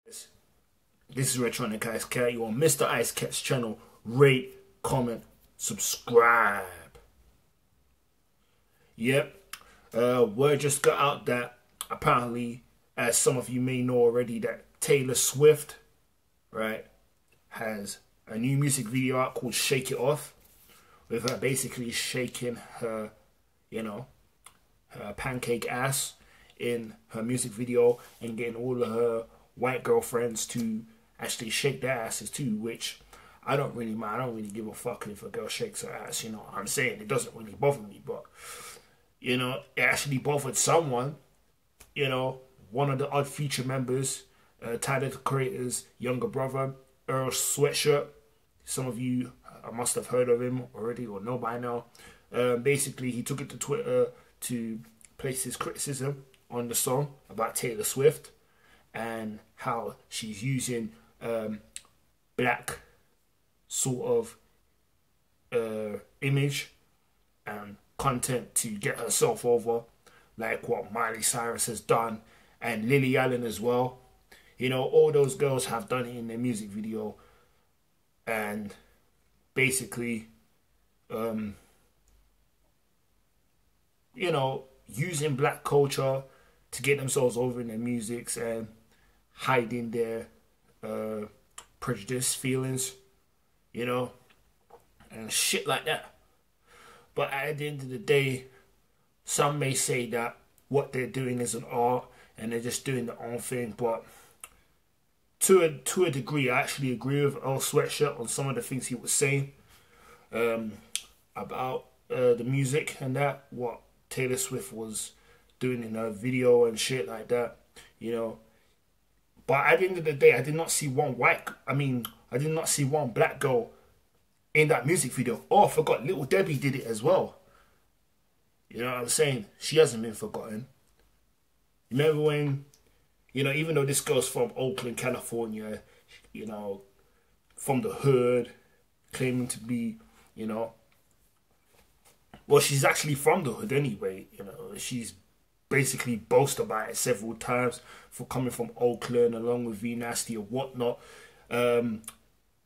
This is Electronic Ice Cat. You're on Mr. Ice Cat's channel. Rate, comment, subscribe. Yep. Word just got out that apparently, as some of you may know already, that Taylor Swift, right, has a new music video out called Shake It Off, with her basically shaking her, her pancake ass in her music video and getting all of her white girlfriends to actually shake their asses too, which I don't really mind. I don't really give a fuck if a girl shakes her ass, you know what I'm saying? It doesn't really bother me, but, it actually bothered someone, one of the Odd Future members, Tyler the Creator's younger brother, Earl Sweatshirt. Some of you must have heard of him already or know by now. Basically, he took it to Twitter to place his criticism on the song about Taylor Swift and how she's using black sort of image and content to get herself over, like what Miley Cyrus has done and Lily Allen as well. All those girls have done it in their music video, and basically using black culture to get themselves over in their musics and hiding their prejudice feelings, and shit like that. But at the end of the day, some may say that what they're doing is an art and they're just doing their own thing. But to a degree, I actually agree with Earl Sweatshirt on some of the things he was saying about the music and that, what Taylor Swift was doing in her video and shit like that, But at the end of the day, I did not see one black girl in that music video. Oh, I forgot, Little Debbie did it as well. You know what I'm saying? She hasn't been forgotten. Remember when, even though this girl's from Oakland, California, from the hood, claiming to be, well, she's actually from the hood anyway, she's basically boasted about it several times for coming from Oakland along with V Nasty and whatnot.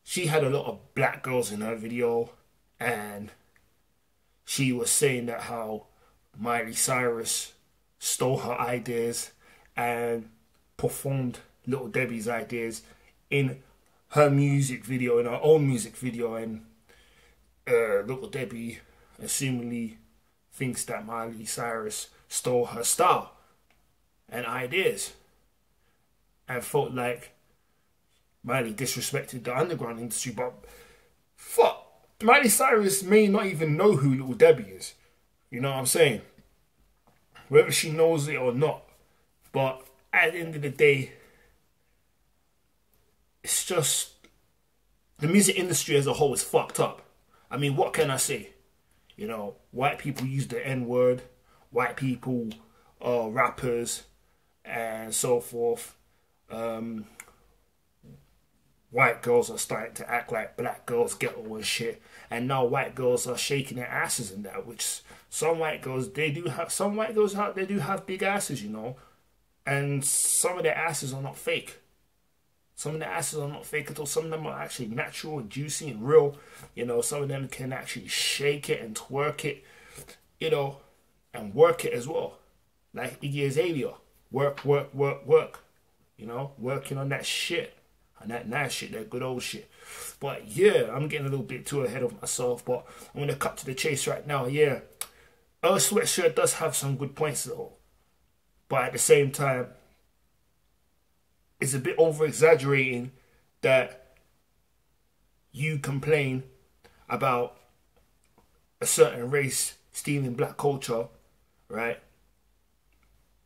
She had a lot of black girls in her video, and she was saying that how Miley Cyrus stole her ideas and performed Little Debbie's ideas in her music video, in her own music video, and Little Debbie assumingly thinks that Miley Cyrus stole her style and ideas and felt like Miley disrespected the underground industry. But fuck, Miley Cyrus may not even know who Little Debbie is. You know what I'm saying? Whether she knows it or not. But at the end of the day, it's just, the music industry as a whole is fucked up. I mean, what can I say? White people use the N-word. White people are rappers and so forth. White girls are starting to act like black girls ghetto and shit. And now white girls are shaking their asses in that, which some white girls out there do have big asses, And some of their asses are not fake. Some of the asses are not fake at all. Some of them are actually natural and juicy and real. Some of them can actually shake it and twerk it, and work it as well. Like Iggy Azalea. Work. Working on that shit. And that nice shit, that good old shit. But yeah, I'm getting a little bit too ahead of myself. But I'm going to cut to the chase right now. Yeah, Earl Sweatshirt does have some good points though. But at the same time, it's a bit over-exaggerating that you complain about a certain race stealing black culture, right?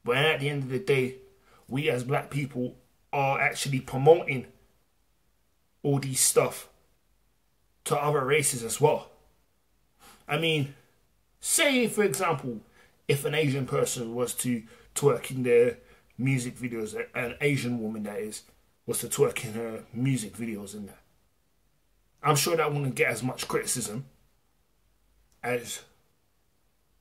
But at the end of the day, we as black people are actually promoting all these stuff to other races as well. I mean, say, for example, if an Asian person was to twerk in their music videos, an Asian woman that is, was to twerk in her music videos in that, I'm sure that wouldn't get as much criticism as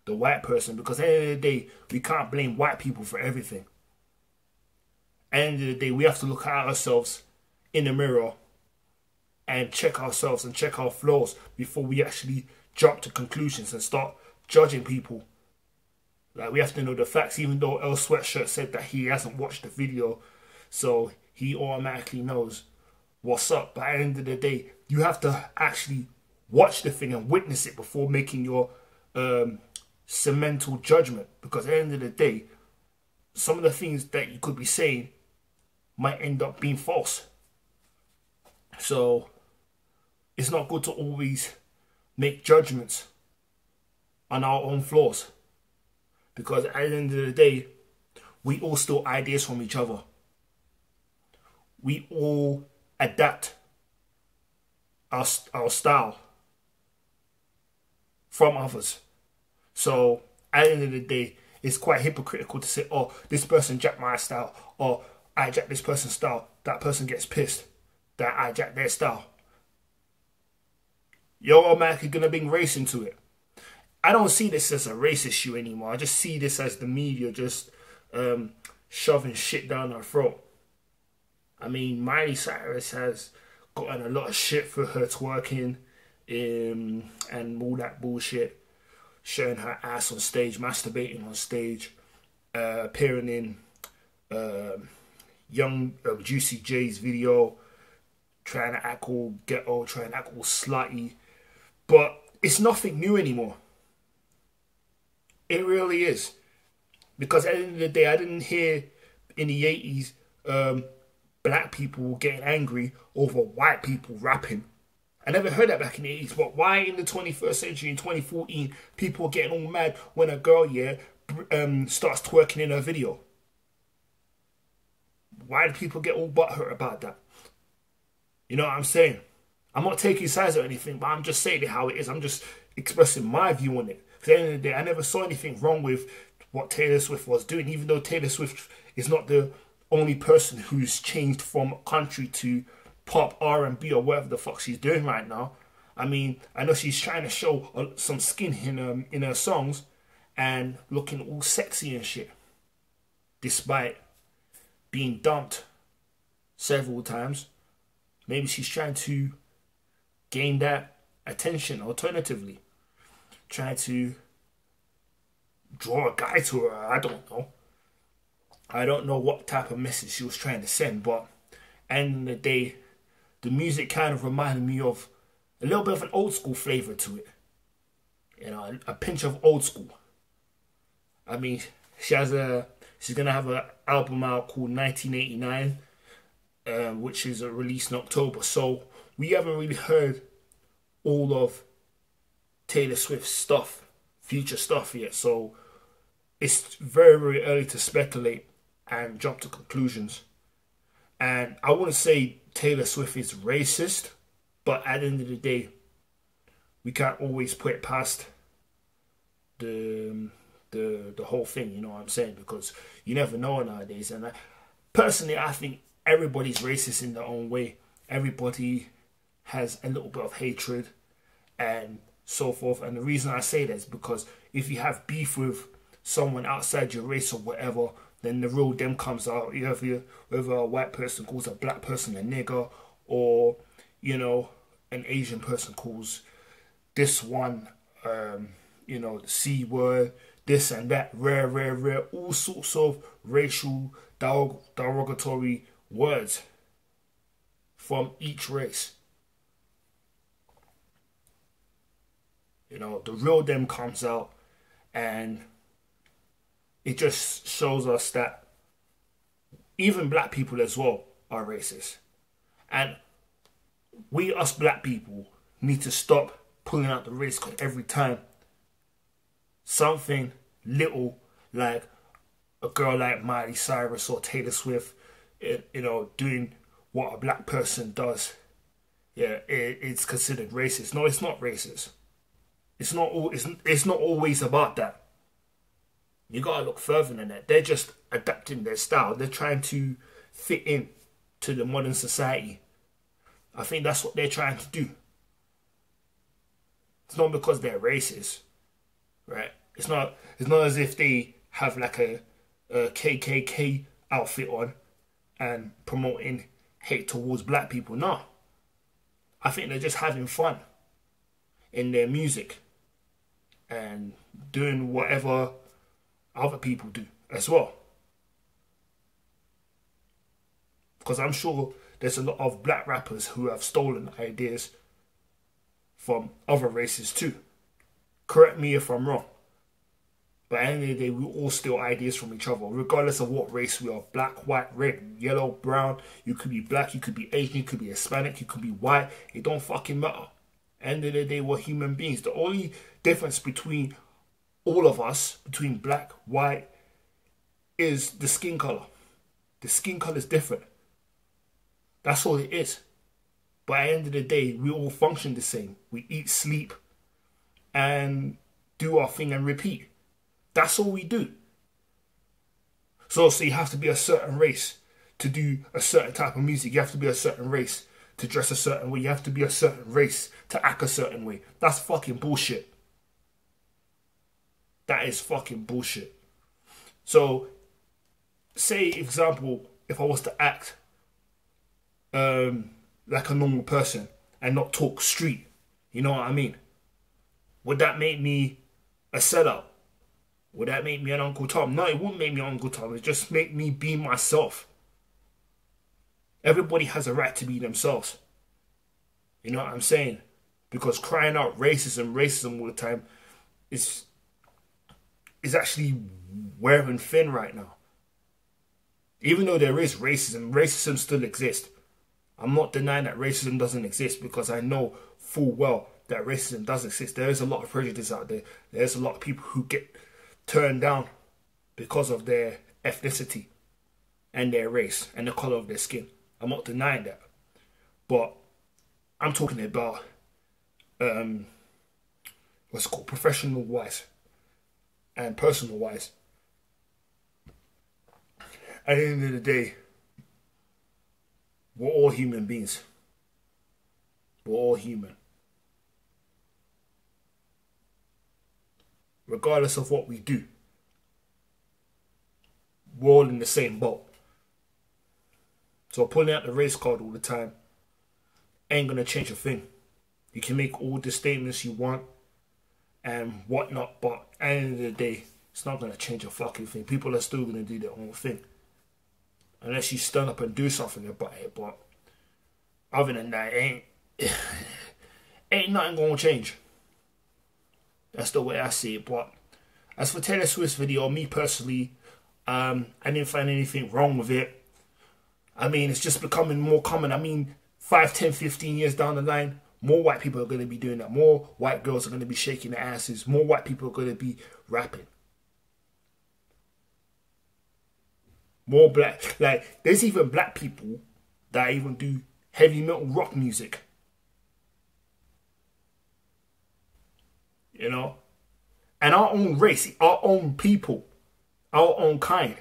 the white person, because at the end of the day, we can't blame white people for everything. At the end of the day, we have to look at ourselves in the mirror and check ourselves and check our flaws before we actually jump to conclusions and start judging people. Like, we have to know the facts, even though Earl Sweatshirt said that he hasn't watched the video, so he automatically knows what's up. But at the end of the day, you have to actually watch the thing and witness it before making your cemental judgment. Because at the end of the day, some of the things that you could be saying might end up being false. So it's not good to always make judgments on our own flaws, because at the end of the day, we all steal ideas from each other. We all adapt our style from others. So at the end of the day, it's quite hypocritical to say, oh, this person jacked my style, or I jacked this person's style. That person gets pissed that I jacked their style. You're automatically going to bring race into it. I don't see this as a race issue anymore. I just see this as the media just shoving shit down our throat. I mean, Miley Cyrus has gotten a lot of shit for her twerking and all that bullshit. Showing her ass on stage, masturbating on stage, appearing in young Juicy J's video, trying to act all ghetto, trying to act all slutty. But it's nothing new anymore. It really is. Because at the end of the day, I didn't hear in the 80s black people getting angry over white people rapping. I never heard that back in the 80s. But why in the 21st century, in 2014, people are getting all mad when a girl, starts twerking in her video? Why do people get all butthurt about that? You know what I'm saying? I'm not taking sides or anything, but I'm just saying it how it is. I'm just expressing my view on it. At the end of the day, I never saw anything wrong with what Taylor Swift was doing, even though Taylor Swift is not the only person who's changed from country to pop, R&B, or whatever the fuck she's doing right now. I mean, I know she's trying to show some skin in her songs and looking all sexy and shit, despite being dumped several times. Maybe she's trying to gain that attention alternatively, trying to draw a guy to her. I don't know. I don't know what type of message she was trying to send, but at the end of the day, the music kind of reminded me of a little bit of an old school flavor to it. You know, a pinch of old school. I mean, she's gonna have an album out called 1989, which is released in October. So we haven't really heard all of Taylor Swift's stuff, future stuff yet. So it's very, very early to speculate and jump to conclusions. And I wouldn't say Taylor Swift is racist, but at the end of the day, we can't always put it past the whole thing, you know what I'm saying? Because you never know nowadays. And personally, I think everybody's racist in their own way. Everybody has a little bit of hatred and so forth. And the reason I say that is because if you have beef with someone outside your race or whatever, then the real them comes out. Whether a white person calls a black person a nigger, or, you know, an Asian person calls this one, the C word, this and that, rare, all sorts of racial derogatory words from each race. You know, the real them comes out, and it just shows us that even black people as well are racist. And we, us black people, need to stop pulling out the race card every time something little like a girl like Miley Cyrus or Taylor Swift, doing what a black person does. Yeah, it's considered racist. No, it's not racist. It's not always about that. You gotta look further than that. They're just adapting their style. They're trying to fit in to the modern society. I think that's what they're trying to do. It's not because they're racist, right? It's not as if they have like a KKK outfit on, and promoting hate towards black people. No. I think they're just having fun in their music and doing whatever other people do as well. Because I'm sure there's a lot of black rappers who have stolen ideas from other races too. Correct me if I'm wrong. But at the end of the day, we all steal ideas from each other, regardless of what race we are. Black, white, red, yellow, brown. You could be black, you could be Asian, you could be Hispanic, you could be white. It don't fucking matter. At the end of the day, we're human beings. The only difference between all of us, between black, white, is the skin color. The skin color is different. That's all it is. But at the end of the day, we all function the same. We eat, sleep, and do our thing and repeat. That's all we do. So you have to be a certain race to do a certain type of music. You have to be a certain race to dress a certain way. You have to be a certain race to act a certain way. That's fucking bullshit. That is fucking bullshit. So, say, example, if I was to act like a normal person and not talk street, you know what I mean? Would that make me a sellout? Would that make me an Uncle Tom? No, it wouldn't make me Uncle Tom. It just make me be myself. Everybody has a right to be themselves. You know what I'm saying? Because crying out racism all the time is actually wearing thin right now. Even though there is racism still exists. I'm not denying that racism doesn't exist, because I know full well that racism does exist. There is a lot of prejudice out there. There's a lot of people who get turned down because of their ethnicity and their race and the colour of their skin. I'm not denying that. But I'm talking about what's it called, professional wise and personal wise. At the end of the day, we're all human beings. We're all human. Regardless of what we do, we're all in the same boat. So pulling out the race card all the time ain't going to change a thing. You can make all the statements you want and whatnot, but at the end of the day, it's not going to change a fucking thing. People are still going to do their own thing. Unless you stand up and do something about it. But other than that, ain't nothing going to change. That's the way I see it. But as for Taylor Swift's video, me personally, I didn't find anything wrong with it. I mean, it's just becoming more common. I mean, 5, 10, 15 years down the line, more white people are going to be doing that. More white girls are going to be shaking their asses. More white people are going to be rapping. More black. Like, there's even black people that even do heavy metal rock music. You know? And our own race, our own people, our own kind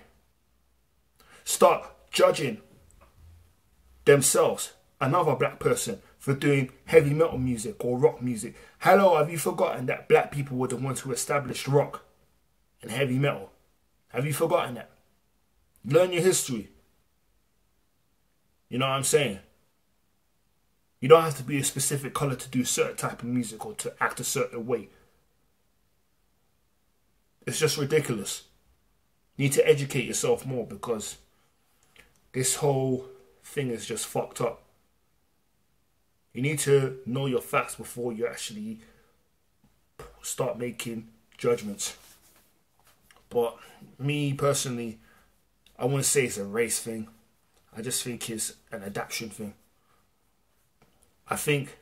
start judging themselves, another black person, for doing heavy metal music or rock music. Hello, have you forgotten that black people were the ones who established rock and heavy metal? Have you forgotten that? Learn your history. You know what I'm saying? You don't have to be a specific colour to do a certain type of music or to act a certain way. It's just ridiculous. You need to educate yourself more, because this whole thing is just fucked up. You need to know your facts before you actually start making judgments. But me personally, I wouldn't say it's a race thing. I just think it's an adaptation thing. I think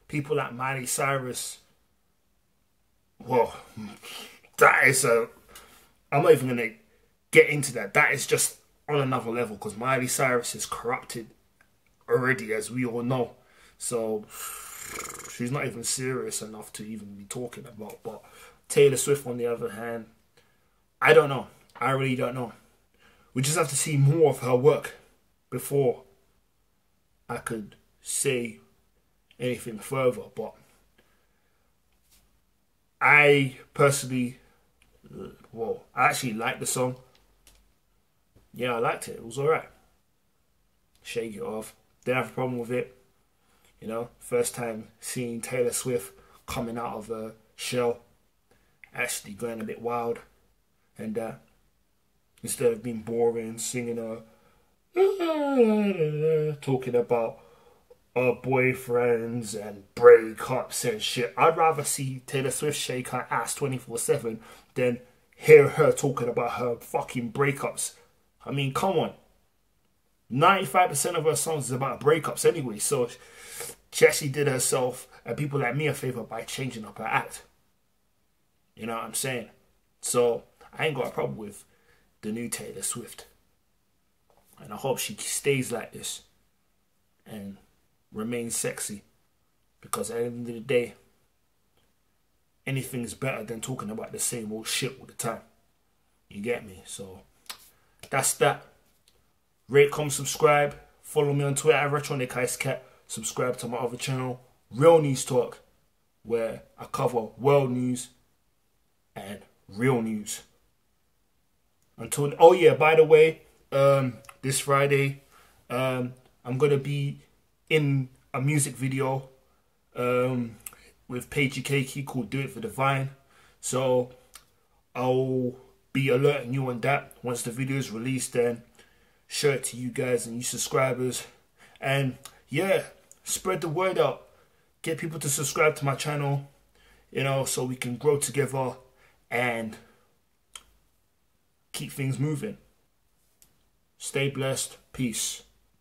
people like Miley Cyrus, well, that is I'm not even going to get into that. That is just on another level, because Miley Cyrus is corrupted already, as we all know. So she's not even serious enough to even be talking about. But Taylor Swift, on the other hand, I don't know. I really don't know. We just have to see more of her work before I could say anything further. But I personally, well, I actually liked the song. Yeah, I liked it. It was alright. shake it off. Didn't have a problem with it. You know, first time seeing Taylor Swift coming out of a shell, actually going a bit wild, and instead of being boring, singing talking about boyfriends and breakups and shit. I'd rather see Taylor Swift shake her ass 24/7 than hear her talking about her fucking breakups. I mean, come on. 95% of her songs is about breakups anyway, so she actually did herself and people like me a favor by changing up her act. You know what I'm saying? So I ain't got a problem with the new Taylor Swift. And I hope she stays like this and remains sexy. Because at the end of the day, anything's better than talking about the same old shit all the time. You get me? So that's that. Rate, comment, subscribe. Follow me on Twitter at RetronicIceCat. Subscribe to my other channel, Real News Talk, where I cover world news and real news. Until, oh yeah, by the way, this Friday, I'm gonna be in a music video with Paige Keiki called "Do It for the Vine." So I'll be alerting you on that once the video is released. Then show it to you guys and you subscribers, and yeah, spread the word out. Get people to subscribe to my channel, you know, so we can grow together and keep things moving. Stay blessed. Peace.